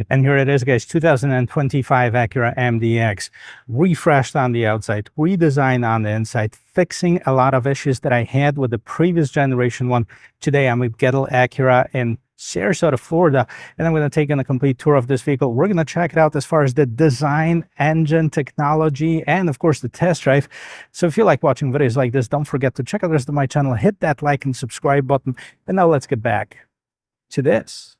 And here it is, guys, 2025 Acura MDX, refreshed on the outside, redesigned on the inside, fixing a lot of issues that I had with the previous generation one. Today, I'm with Gettle Acura in Sarasota, Florida, and I'm going to take in a complete tour of this vehicle. We're going to check it out as far as the design, engine, technology, and of course the test drive. So if you like watching videos like this, don't forget to check out the rest of my channel, hit that like and subscribe button. And now let's get back to this.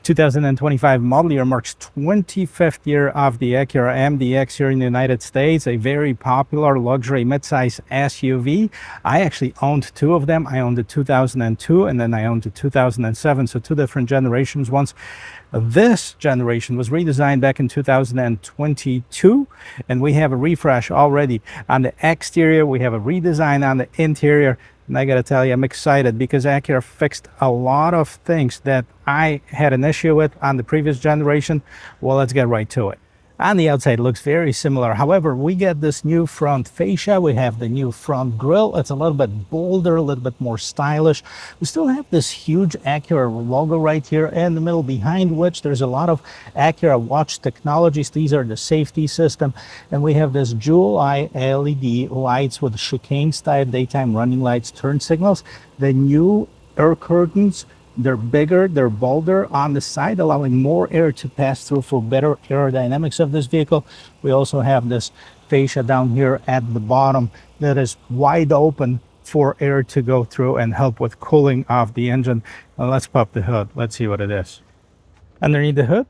2025 model year marks 25th year of the Acura MDX here in the United States, a very popular luxury midsize SUV. I actually owned two of them. I owned the 2002 and then I owned the 2007, so two different generations. Once this generation was redesigned back in 2022, and we have a refresh already on the exterior. We have a redesign on the interior. And I gotta tell you, I'm excited because Acura fixed a lot of things that I had an issue with on the previous generation. Well, let's get right to it. On the outside, it looks very similar. However, we get this new front fascia. We have the new front grille. It's a little bit bolder, a little bit more stylish. We still have this huge Acura logo right here in the middle, behind which there's a lot of Acura watch technologies. These are the safety system. And we have this dual eye LED lights with chicane style daytime running lights, turn signals. The new air curtains, they're bigger, they're bolder on the side, allowing more air to pass through for better aerodynamics of this vehicle. We also have this fascia down here at the bottom that is wide open for air to go through and help with cooling of the engine. Now let's pop the hood. Let's see what it is. Underneath the hood,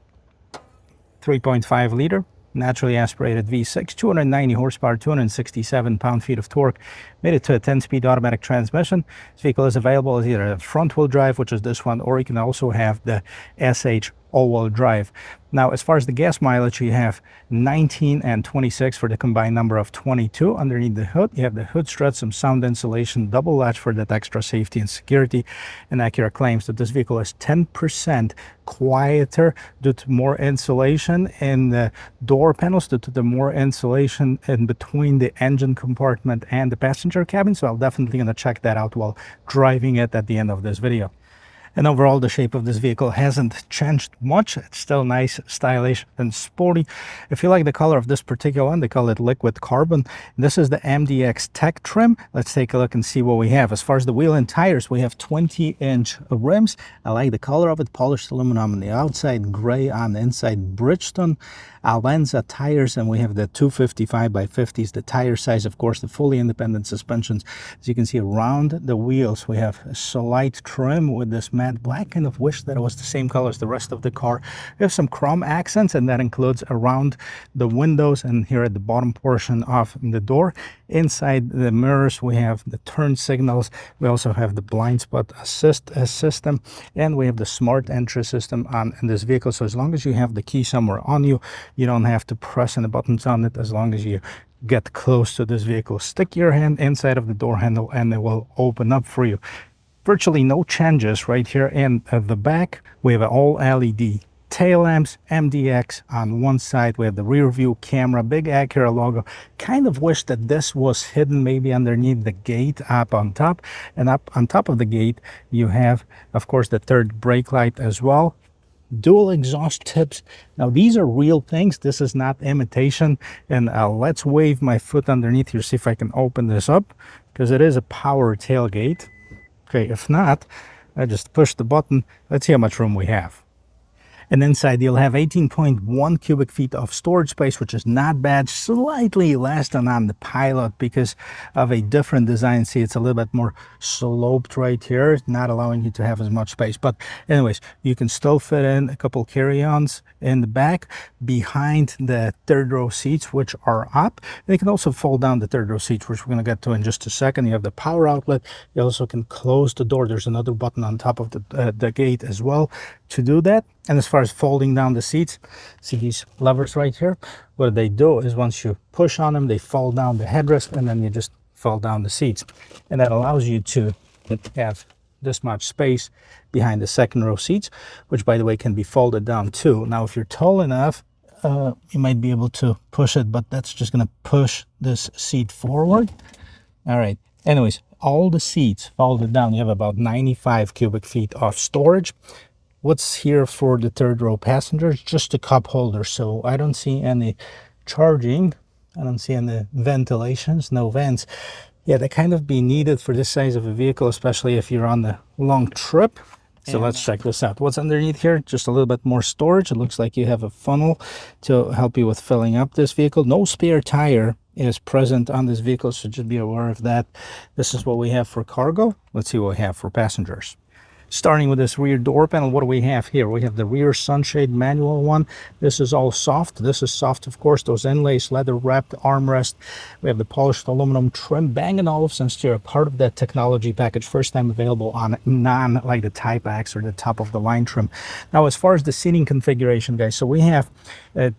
3.5 liter. Naturally aspirated V6, 290 horsepower, 267 pound-feet of torque, made it to a 10-speed automatic transmission. This vehicle is available as either a front-wheel drive, which is this one, or you can also have the SH all-wheel drive. Now, as far as the gas mileage, you have 19 and 26 for the combined number of 22. Underneath the hood, you have the hood strut, some sound insulation, double latch for that extra safety and security. And Acura claims that this vehicle is 10% quieter due to more insulation in the door panels, due to the more insulation in between the engine compartment and the passenger cabin. So I'm definitely going to check that out while driving it at the end of this video. And overall, the shape of this vehicle hasn't changed much. It's still nice, stylish, and sporty. If you like the color of this particular one, they call it liquid carbon. This is the MDX Tech trim. Let's take a look and see what we have. As far as the wheel and tires, we have 20-inch rims. I like the color of it, polished aluminum on the outside, gray on the inside, Bridgestone Alenza tires, and we have the 255 by 50s, the tire size, of course, the fully independent suspensions. As you can see around the wheels, we have a slight trim with this matte black. Kind of wish that it was the same color as the rest of the car. We have some chrome accents, and that includes around the windows and here at the bottom portion of the door. Inside the mirrors, we have the turn signals. We also have the blind spot assist system, and we have the smart entry system on in this vehicle. So as long as you have the key somewhere on you, you don't have to press any buttons on it. As long as you get close to this vehicle, stick your hand inside of the door handle and it will open up for you. Virtually no changes right here in the back. We have an all LED tail lamps, MDX on one side. We have the rear view camera, big Acura logo. Kind of wish that this was hidden maybe underneath the gate up on top. And up on top of the gate, you have, of course, the third brake light as well. Dual exhaust tips. Now these are real things. This is not imitation. And let's wave my foot underneath here, see if I can open this up, because it is a power tailgate. Okay, if not, I just push the button. Let's see how much room we have. And inside you'll have 18.1 cubic feet of storage space, which is not bad, slightly less than on the Pilot because of a different design. See, it's a little bit more sloped right here, not allowing you to have as much space. But anyways, you can still fit in a couple carry-ons in the back behind the third row seats, which are up. And you can also fold down the third row seats, which we're going to get to in just a second. You have the power outlet. You also can close the door. There's another button on top of the gate as well to do that. And as far as folding down the seats, see these levers right here? What they do is once you push on them, they fold down the headrest, and then you just fold down the seats. And that allows you to have this much space behind the second row seats, which by the way can be folded down too. Now, if you're tall enough, you might be able to push it, but that's just going to push this seat forward. All right. Anyways, all the seats folded down. You have about 95 cubic feet of storage. What's here for the third row passengers? Just a cup holder. So I don't see any charging. I don't see any ventilations, no vents. Yeah, they kind of be needed for this size of a vehicle, especially if you're on a long trip. So let's check this out. What's underneath here? Just a little bit more storage. It looks like you have a funnel to help you with filling up this vehicle. No spare tire is present on this vehicle, so just be aware of that. This is what we have for cargo. Let's see what we have for passengers. Starting with this rear door panel, what do we have here? We have the rear sunshade manual one. This is all soft. This is soft, of course. Those inlays, leather wrapped armrest. We have the polished aluminum trim, Bang & Olufsen steer, part of that technology package. First time available on non like the Type X or the top of the line trim. Now, as far as the seating configuration, guys, so we have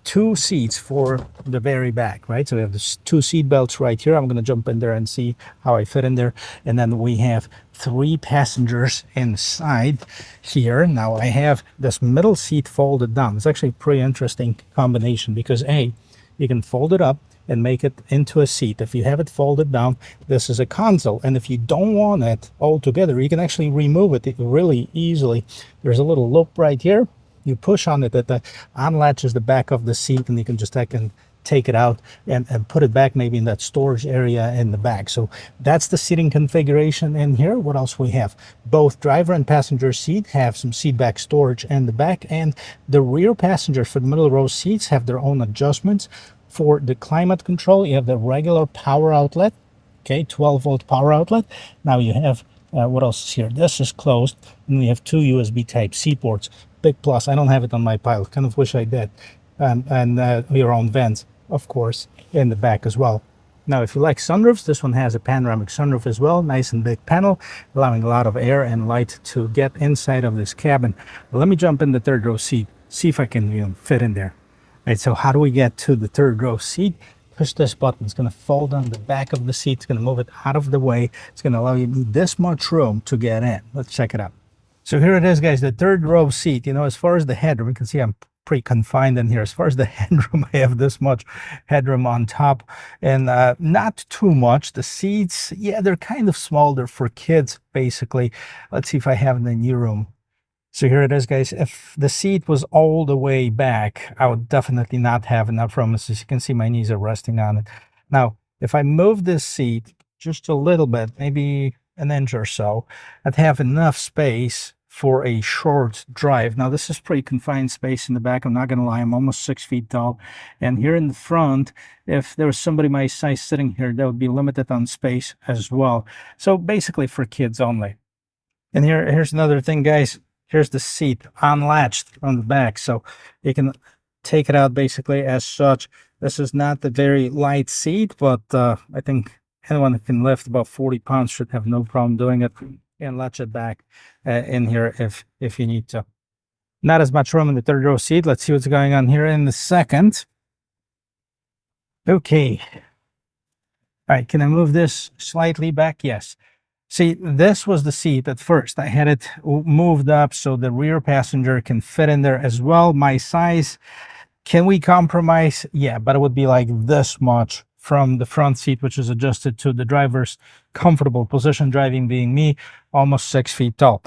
2 seats for the very back, right? So we have the 2 seat belts right here. I'm going to jump in there and see how I fit in there. And then we have 3 passengers inside here. Now I have this middle seat folded down. It's actually a pretty interesting combination because A, you can fold it up and make it into a seat. If you have it folded down, this is a console. And if you don't want it all together, you can actually remove it really easily. There's a little loop right here. You push on it, that unlatches the back of the seat, and you can just take it out and put it back maybe in that storage area in the back. So that's the seating configuration in here. What else we have? Both driver and passenger seat have some seat back storage in the back, and the rear passengers for the middle row seats have their own adjustments. For the climate control, you have the regular power outlet, okay, 12-volt power outlet. Now you have what else is here? This is closed, and we have 2 USB Type-C ports. Big plus. I don't have it on my Pilot. Kind of wish I did. And your own vents, of course, in the back as well. Now, if you like sunroofs, this one has a panoramic sunroof as well. Nice and big panel, allowing a lot of air and light to get inside of this cabin. But let me jump in the third row seat, see if I can fit in there. All right, so how do we get to the third row seat? Push this button. It's going to fold on the back of the seat. It's going to move it out of the way. It's going to allow you this much room to get in. Let's check it out. So here it is, guys, the third row seat. You know, as far as the headroom, you can see I'm pretty confined in here. As far as the headroom, I have this much headroom on top, and not too much. The seats, yeah, they're kind of small. They're for kids, basically. Let's see if I have the new room. So here it is, guys. If the seat was all the way back, I would definitely not have enough room. As you can see, my knees are resting on it. Now, if I move this seat just a little bit, maybe an inch or so, I'd have enough space for a short drive. Now, this is pretty confined space in the back. I'm not going to lie. I'm almost 6 feet tall. And here in the front, if there was somebody my size sitting here, that would be limited on space as well. So basically for kids only. And here's another thing, guys. Here's the seat unlatched on the back. So you can take it out basically as such. This is not a very light seat, but I think anyone who can lift about 40 pounds should have no problem doing it. And latch it back in here if you need to. Not as much room in the third row seat. Let's see what's going on here in the second. Okay. All right, can I move this slightly back? Yes. See, this was the seat at first. I had it moved up so the rear passenger can fit in there as well. My size, can we compromise? Yeah, but it would be like this much from the front seat, which is adjusted to the driver's comfortable position, driving being me, almost 6 feet tall.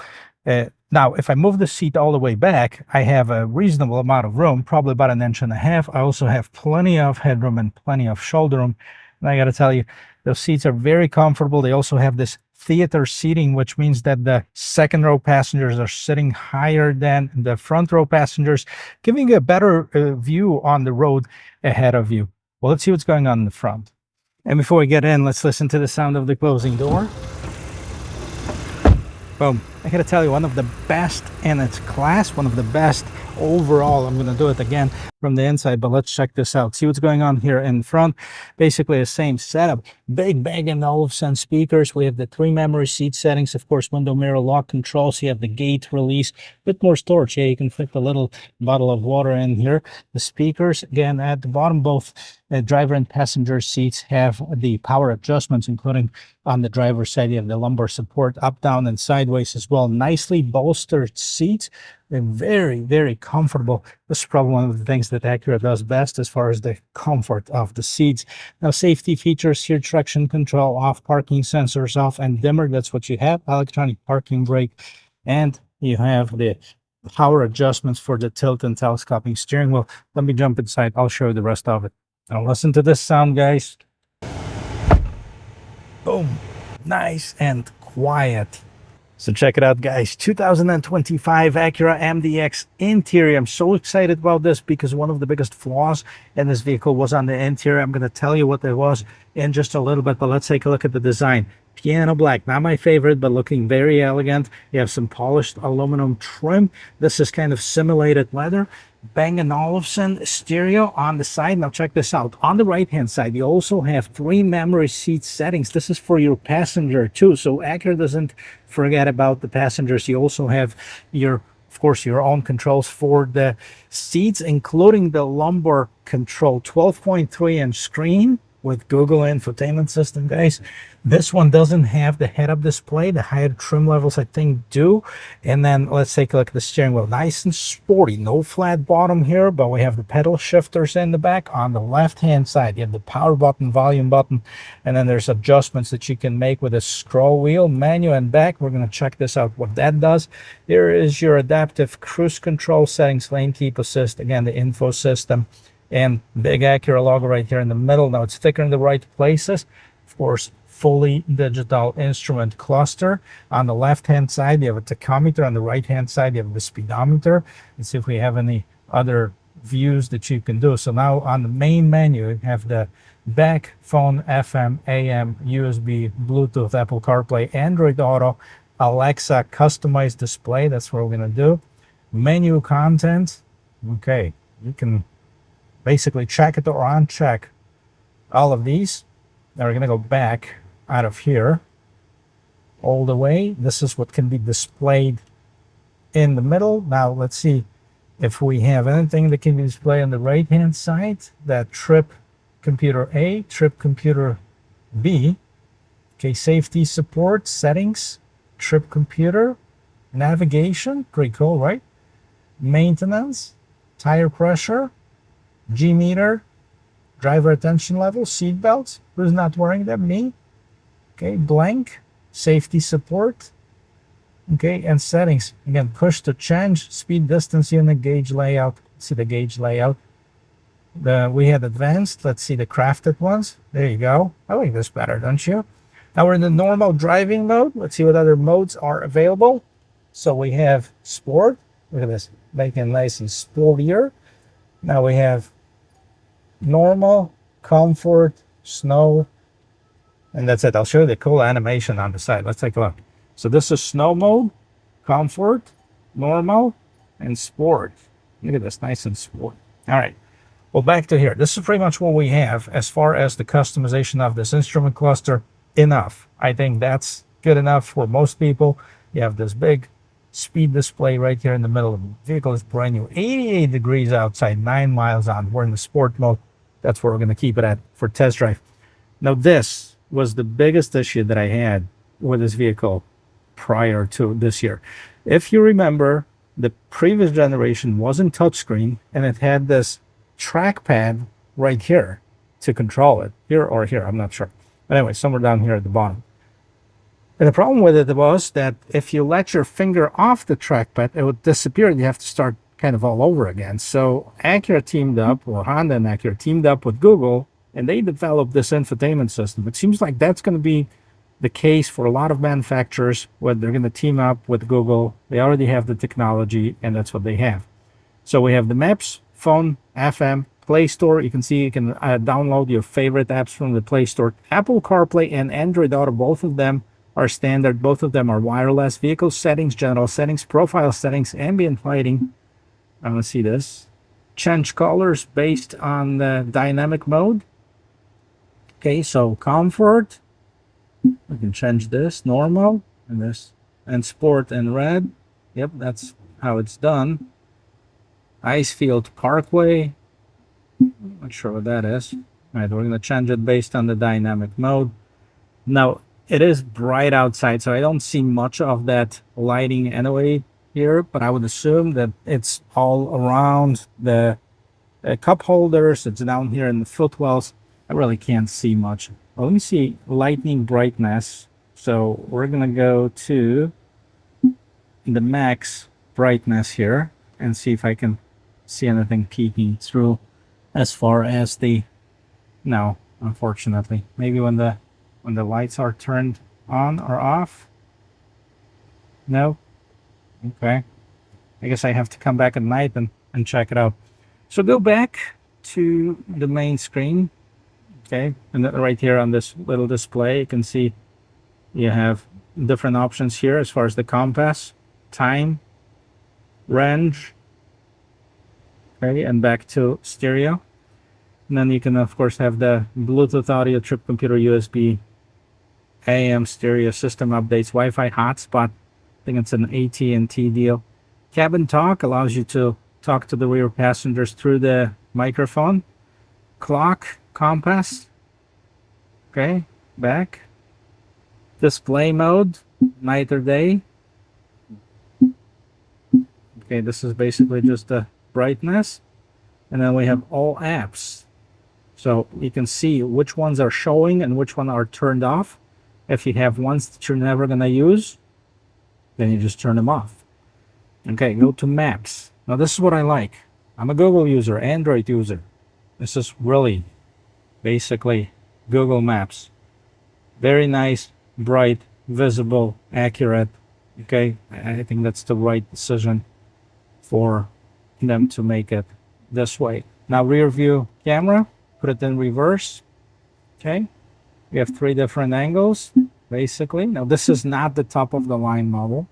Now, if I move the seat all the way back, I have a reasonable amount of room, probably about 1.5 inches. I also have plenty of headroom and plenty of shoulder room. And I got to tell you, those seats are very comfortable. They also have this theater seating, which means that the second row passengers are sitting higher than the front row passengers, giving you a better view on the road ahead of you. Well, let's see what's going on in the front. And before we get in, let's listen to the sound of the closing door. Boom. I gotta tell you, one of the best in its class, one of the best overall. I'm gonna do it again from the inside, but let's check this out. See what's going on here in front. Basically the same setup. Big Bang & Olufsen speakers. We have the 3 memory seat settings, of course, window mirror lock controls. You have the gate release, bit more storage. Yeah, you can fit a little bottle of water in here. The speakers, again, at the bottom, both driver and passenger seats have the power adjustments, including on the driver's side, you have the lumbar support up, down, and sideways as well. Nicely bolstered seats. They're very, very comfortable. This is probably one of the things that Acura does best as far as the comfort of the seats. Now, safety features here: traction control off, parking sensors off, and dimmer. That's what you have. Electronic parking brake. And you have the power adjustments for the tilt and telescoping steering wheel. Let me jump inside. I'll show you the rest of it. Now, listen to this sound, guys. Boom. Nice and quiet. So check it out, guys. 2025 Acura MDX interior. I'm so excited about this because one of the biggest flaws in this vehicle was on the interior. I'm going to tell you what it was in just a little bit, but let's take a look at the design. Piano black, not my favorite, but looking very elegant. You have some polished aluminum trim. This is kind of simulated leather. Bang & Olufsen stereo on the side. Now check this out. On the right hand side, you also have 3 memory seat settings. This is for your passenger too, so Acura doesn't forget about the passengers. You also have your, of course, your own controls for the seats, including the lumbar control. 12.3-inch screen with Google Infotainment system, guys. This one doesn't have the head-up display. The higher trim levels, I think, do. And then let's take a look at the steering wheel. Nice and sporty. No flat bottom here, but we have the pedal shifters in the back. On the left-hand side, you have the power button, volume button, and then there's adjustments that you can make with a scroll wheel, menu, and back. We're going to check this out, what that does. Here is your adaptive cruise control settings, lane keep assist, again, the info system, and big Acura logo right here in the middle. Now it's thicker in the right places. Of course, fully digital instrument cluster. On the left hand side, you have a tachometer. On the right hand side, you have the speedometer. Let's see if we have any other views that you can do. So now on the main menu, you have the back, phone, FM, AM, USB, Bluetooth, Apple CarPlay, Android Auto, Alexa customized display. That's what we're going to do. Menu content. Okay, you can basically check it or uncheck all of these. Now we're going to go back out of here all the way. This is what can be displayed in the middle. Now let's see if we have anything that can be displayed on the right hand side. That trip computer A, trip computer B. Okay, safety support, settings, trip computer, navigation, pretty cool, right? Maintenance, tire pressure, G meter, driver attention level, seat belts. Who's not wearing them? Me. Okay, blank, safety support. Okay, and settings. Again, push to change, speed, distance, unit, gauge layout. See the gauge layout. We had advanced. Let's see the crafted ones. There you go. I like this better, don't you? Now we're in the normal driving mode. Let's see what other modes are available. So we have sport. Look at this, making it nice and sportier. Now we have normal, comfort, snow, and that's it. I'll show you the cool animation on the side. Let's take a look. So this is snow mode, comfort, normal, and sport. Look at this, nice and sport. All right, well, back to here. This is pretty much what we have as far as the customization of this instrument cluster. Enough. I think that's good enough for most people. You have this big speed display right here in the middle of the vehicle. Is brand new. 88 degrees outside, 9 miles on. We're in the sport mode. That's where we're going to keep it at for test drive. Now, this was the biggest issue that I had with this vehicle prior to this year. If you remember, the previous generation wasn't touchscreen, and it had this trackpad right here to control it. Here or here, I'm not sure. But anyway, somewhere down here at the bottom. And the problem with it was that if you let your finger off the trackpad, it would disappear and you have to start kind of all over again. So Acura teamed up, or Honda and Acura teamed up with Google, and they developed this infotainment system. It seems like that's going to be the case for a lot of manufacturers when they're going to team up with Google. They already have the technology, and that's what they have. So we have the Maps, Phone, FM, Play Store. You can see you can download your favorite apps from the Play Store. Apple CarPlay and Android Auto, both of them are standard. Both of them are wireless. Vehicle settings, general settings, profile settings, ambient lighting. Let's see this. Change colors based on the dynamic mode. Okay, so comfort. We can change this, normal, and this, and sport and red. Yep, that's how it's done. Icefield Parkway. Not sure what that is. All right, we're going to change it based on the dynamic mode. Now, it is bright outside, so I don't see much of that lighting anyway here, but I would assume that it's all around the cup holders. It's down here in the footwells. I really can't see much. Well, let me see lightning brightness. So we're going to go to the max brightness here and see if I can see anything peeking through as far as the... No, unfortunately. Maybe when the lights are turned on or off. No. Okay. I guess I have to come back at night and check it out. So go back to the main screen. Okay, and then right here on this little display, you can see you have different options here as far as the compass, time, range. Okay, and back to stereo. And then you can, of course, have the Bluetooth audio, trip computer, USB, AM, stereo, system updates, Wi-Fi hotspot. I think it's an AT&T deal. Cabin talk allows you to talk to the rear passengers through the microphone. Clock, compass. Okay, back. Display mode, night or day. Okay, this is basically just the brightness. And then we have all apps. So you can see which ones are showing and which ones are turned off. If you have ones that you're never going to use, then you just turn them off. Okay, go to Maps. Now this is what I like. I'm a Google user, Android user. This is really basically Google Maps. Very nice, bright, visible, accurate. Okay, I think that's the right decision for them to make it this way. Now rear view camera, put it in reverse. Okay, we have 3 different angles basically. Now this is not the top of the line model.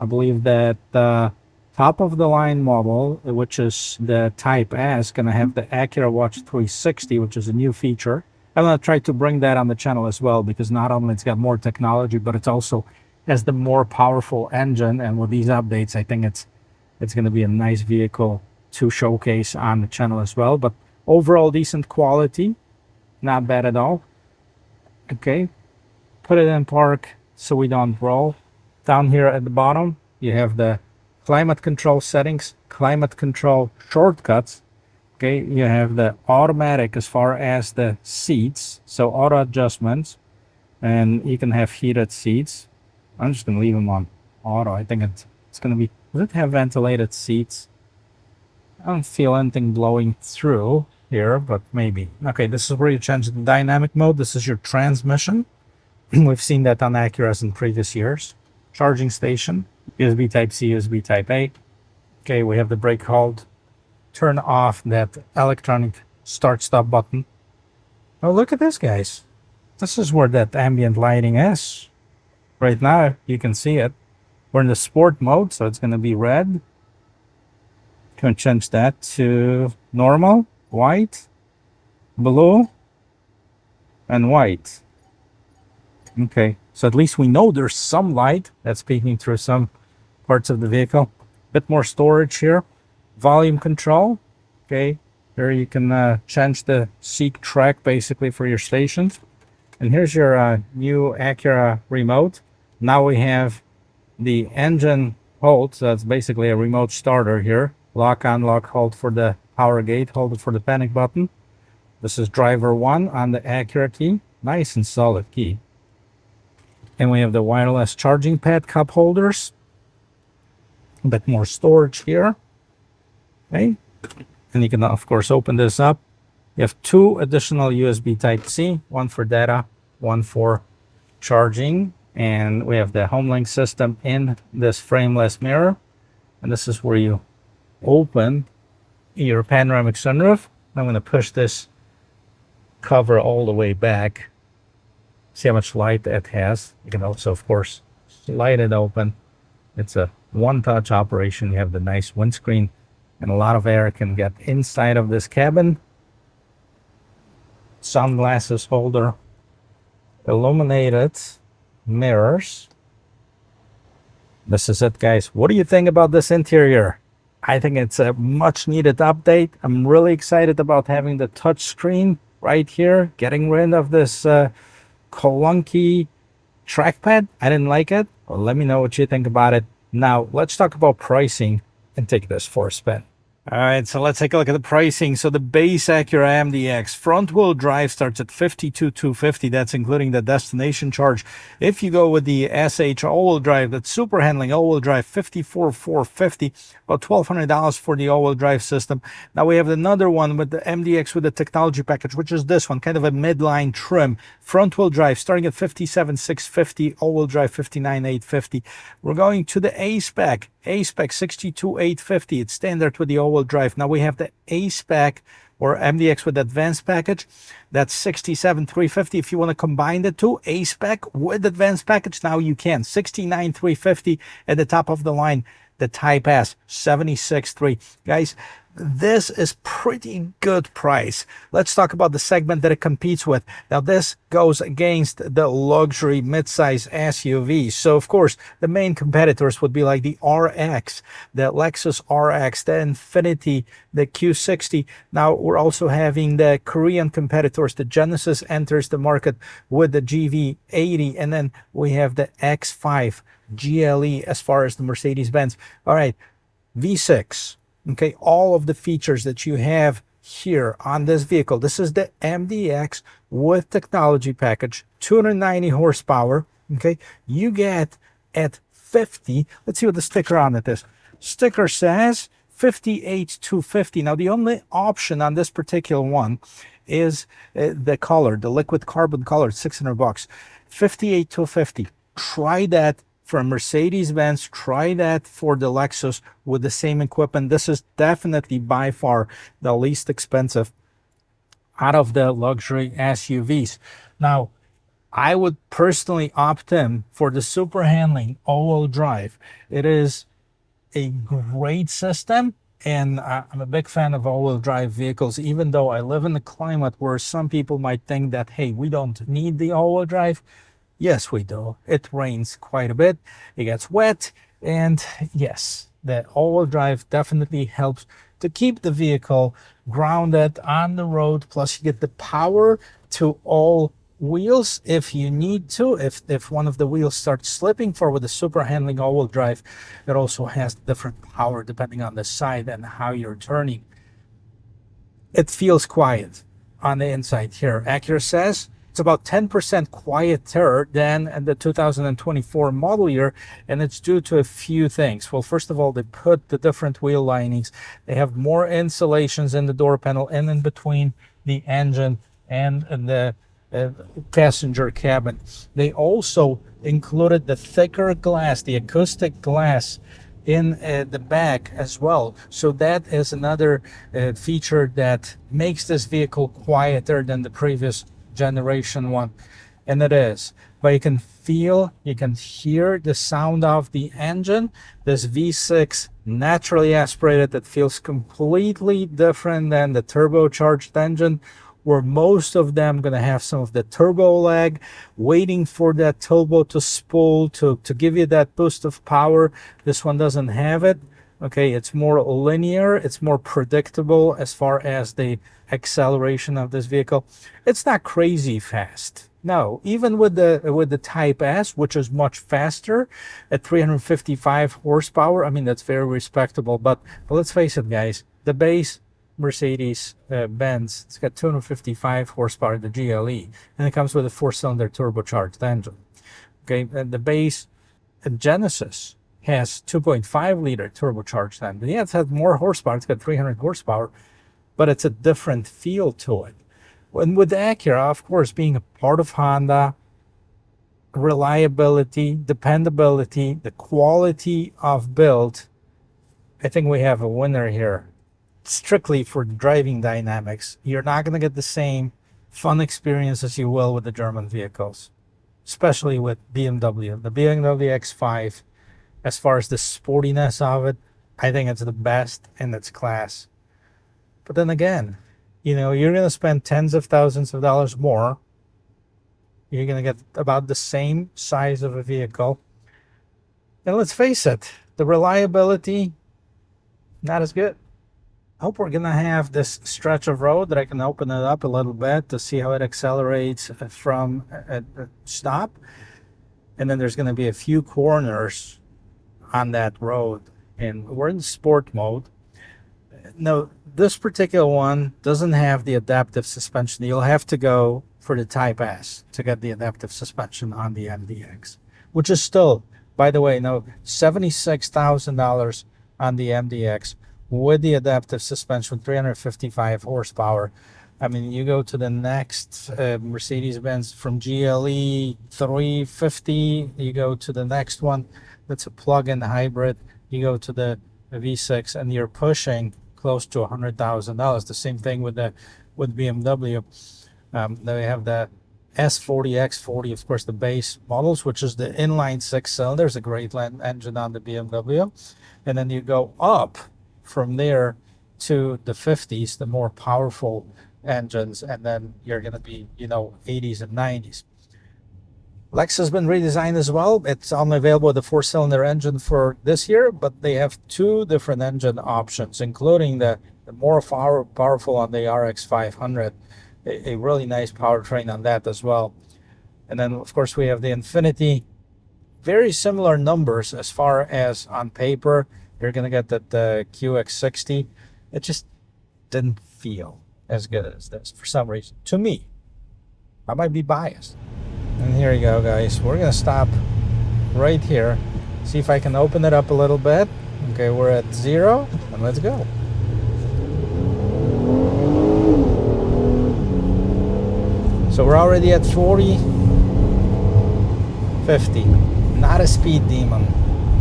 I believe that the top of the line model, which is the Type S, gonna have the Acura Watch 360, which is a new feature. I'm gonna try to bring that on the channel as well, because not only it's got more technology, but it's also has the more powerful engine. And with these updates, I think it's gonna be a nice vehicle to showcase on the channel as well. But overall, decent quality, not bad at all. Okay, put it in park so we don't roll. Down here at the bottom, you have the climate control settings, climate control shortcuts. Okay, you have the automatic as far as the seats, so auto adjustments, and you can have heated seats. I'm just gonna leave them on auto. I think it's gonna be... Does it have ventilated seats? I don't feel anything blowing through here, but maybe. Okay, this is where you change the dynamic mode. This is your transmission. We've seen that on Acuras in previous years. Charging station, USB Type-C, USB Type-A. Okay, we have the brake hold. Turn off that electronic start-stop button. Oh, look at this, guys. This is where that ambient lighting is. Right now, you can see it. We're in the sport mode, so it's going to be red. Can change that to normal, white, blue, and white. Okay, so at least we know there's some light that's peeking through some parts of the vehicle. Bit more storage here. Volume control. Okay, here you can change the seek track basically for your stations. And here's your new Acura remote. Now we have the engine hold, so that's basically a remote starter here. Lock on, lock, hold for the power gate, hold it for the panic button. This is driver 1 on the Acura key. Nice and solid key. And we have the wireless charging pad cup holders. A bit more storage here. Okay. And you can, of course, open this up. You have 2 additional USB Type-C, one for data, one for charging, and we have the HomeLink system in this frameless mirror. And this is where you open your panoramic sunroof. I'm going to push this cover all the way back. See how much light it has. You can also, of course, slide it open. It's a one-touch operation. You have the nice windscreen, and a lot of air can get inside of this cabin. Sunglasses holder, illuminated mirrors. This is it, guys. What do you think about this interior? I think it's a much needed update. I'm really excited about having the touch screen right here, getting rid of this clunky trackpad. I didn't like it. Well, let me know what you think about it. Now let's talk about pricing and take this for a spin. All right, so let's take a look at the pricing. So the base Acura MDX front-wheel drive starts at $52,250. That's including the destination charge. If you go with the SH all-wheel drive, that's super handling all-wheel drive, $54,450, about $1,200 for the all-wheel drive system. Now we have another one with the MDX with the technology package, which is this one, kind of a midline trim. Front-wheel drive starting at $57,650, all-wheel drive $59,850. We're going to the A-Spec. A-Spec $62,850. It's standard with the all-wheel drive. Now we have the A-Spec or MDX with advanced package. That's $67,350. If you want to combine the two, A-Spec with advanced package, now you can. $69,350 at the top of the line. The Type S, $76,300. Guys, this is pretty good price. Let's talk about the segment that it competes with. Now this goes against the luxury midsize SUVs. So of course the main competitors would be like the RX, the Lexus RX, the Infiniti, the Q60. Now we're also having the Korean competitors. The Genesis enters the market with the GV80, and then we have the X5 GLE as far as the Mercedes-Benz. All right, V6. Okay, all of the features that you have here on this vehicle. This is the MDX with technology package, 290 horsepower. Okay, you get at 50. Let's see what the sticker on it is. Sticker says 58,250. Now the only option on this particular one is the color, the liquid carbon color, $600. 58,250. Try that for Mercedes-Benz, try that for the Lexus with the same equipment. This is definitely by far the least expensive out of the luxury SUVs. Now, I would personally opt in for the super handling all-wheel drive. It is a great system, and I'm a big fan of all-wheel drive vehicles, even though I live in a climate where some people might think that, hey, we don't need the all-wheel drive. Yes, we do. It rains quite a bit. It gets wet. And yes, the all-wheel drive definitely helps to keep the vehicle grounded on the road. Plus, you get the power to all wheels if you need to. If one of the wheels starts slipping, for with the super handling all-wheel drive, it also has different power depending on the side and how you're turning. It feels quiet on the inside here. Acura says it's about 10% quieter than the 2024 model year, and it's due to a few things. Well, first of all, they put the different wheel linings. They have more insulations in the door panel and in between the engine and the passenger cabin. They also included the thicker glass, the acoustic glass in the back as well. So that is another feature that makes this vehicle quieter than the previous generation one, and it is. But you can feel, you can hear the sound of the engine. This V6 naturally aspirated, that feels completely different than the turbocharged engine, where most of them gonna have some of the turbo lag, waiting for that turbo to spool to give you that boost of power. This one doesn't have it. Okay, it's more linear, it's more predictable as far as the acceleration of this vehicle. It's not crazy fast. No, even with the Type S, which is much faster at 355 horsepower, I mean, that's very respectable. But let's face it, guys, the base Mercedes Benz, it's got 255 horsepower, the GLE, and it comes with a 4-cylinder turbocharged engine. Okay, and the base Genesis has 2.5-liter turbocharged engine. Yeah, it's had more horsepower. It's got 300 horsepower, but it's a different feel to it. And with the Acura, of course, being a part of Honda, reliability, dependability, the quality of build, I think we have a winner here. Strictly for driving dynamics, you're not going to get the same fun experience as you will with the German vehicles, especially with BMW. The BMW X5, as far as the sportiness of it, I think it's the best in its class. But then again, you know, you're going to spend tens of thousands of dollars more. You're going to get about the same size of a vehicle. And let's face it, the reliability, not as good. I hope we're going to have this stretch of road that I can open it up a little bit to see how it accelerates from a stop. And then there's going to be a few corners on that road. And we're in sport mode. Now, this particular one doesn't have the adaptive suspension. You'll have to go for the Type S to get the adaptive suspension on the MDX, which is still, by the way, now $76,000 on the MDX with the adaptive suspension, 355 horsepower. I mean, you go to the next Mercedes-Benz from GLE 350, you go to the next one that's a plug-in hybrid, you go to the V6, and you're pushing close to $100,000. The same thing with BMW. They have the S40, X40, of course, the base models, which is the inline six-cylinder. There's a great engine on the BMW. And then you go up from there to the 50s, the more powerful engines, and then you're going to be, you know, 80s and 90s. Lexus has been redesigned as well. It's only available with a 4-cylinder engine for this year, but they have 2 different engine options, including the more powerful on the RX 500, a really nice powertrain on that as well. And then, of course, we have the Infiniti. Very similar numbers as far as on paper. You're going to get the QX60. It just didn't feel as good as this for some reason. To me, I might be biased. And here you go, guys. We're going to stop right here. See if I can open it up a little bit. Okay, we're at 0, and let's go. So we're already at 40, 50. Not a speed demon.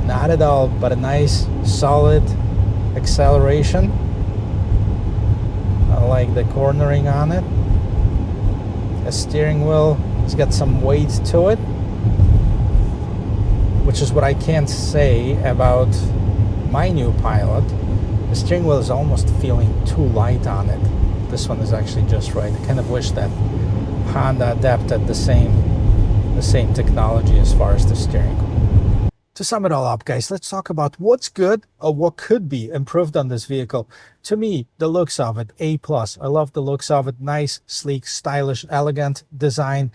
Not at all, but a nice, solid acceleration. I like the cornering on it. A steering wheel, it's got some weight to it, which is what I can't say about my new Pilot. The steering wheel is almost feeling too light on it. This one is actually just right. I kind of wish that Honda adapted the same technology as far as the steering wheel. To sum it all up, guys, let's talk about what's good or what could be improved on this vehicle. To me, the looks of it, A+. I love the looks of it. Nice, sleek, stylish, elegant design.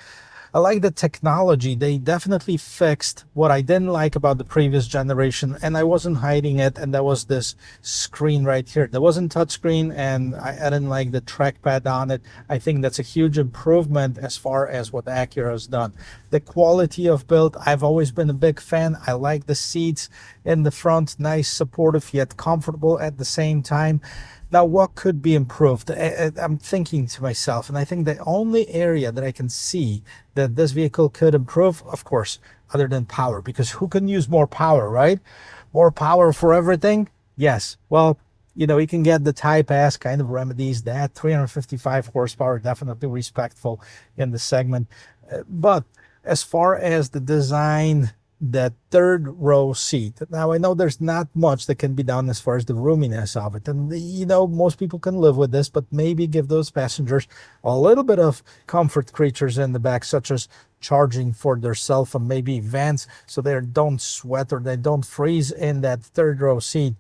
I like the technology. They definitely fixed what I didn't like about the previous generation, and I wasn't hiding it, and that was this screen right here. There wasn't touchscreen, and I didn't like the trackpad on it. I think that's a huge improvement as far as what Acura has done. The quality of build, I've always been a big fan. I like the seats in the front, nice, supportive, yet comfortable at the same time. Now, what could be improved? I'm thinking to myself, and I think the only area that I can see that this vehicle could improve, of course, other than power, because who can use more power, right? More power for everything? Yes. Well, you know, you can get the Type S, kind of remedies that. 355 horsepower, definitely respectful in the segment. But as far as the design, that third row seat. Now, I know there's not much that can be done as far as the roominess of it. And, you know, most people can live with this, but maybe give those passengers a little bit of comfort creatures in the back, such as charging for their cell phone, maybe vents, so they don't sweat or they don't freeze in that third row seat.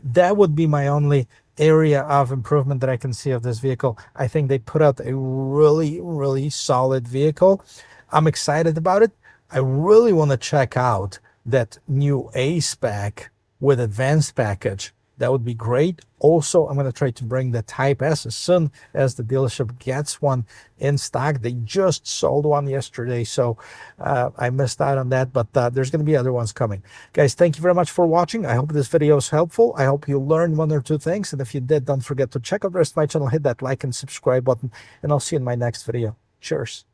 That would be my only area of improvement that I can see of this vehicle. I think they put out a really, really solid vehicle. I'm excited about it. I really want to check out that new A spec with advanced package. That would be great. Also, I'm going to try to bring the Type S as soon as the dealership gets one in stock. They just sold one yesterday, so I missed out on that, but there's going to be other ones coming. Guys, thank you very much for watching. I hope this video is helpful. I hope you learned 1 or 2 things, and if you did, don't forget to check out the rest of my channel, hit that like and subscribe button, and I'll see you in my next video. Cheers.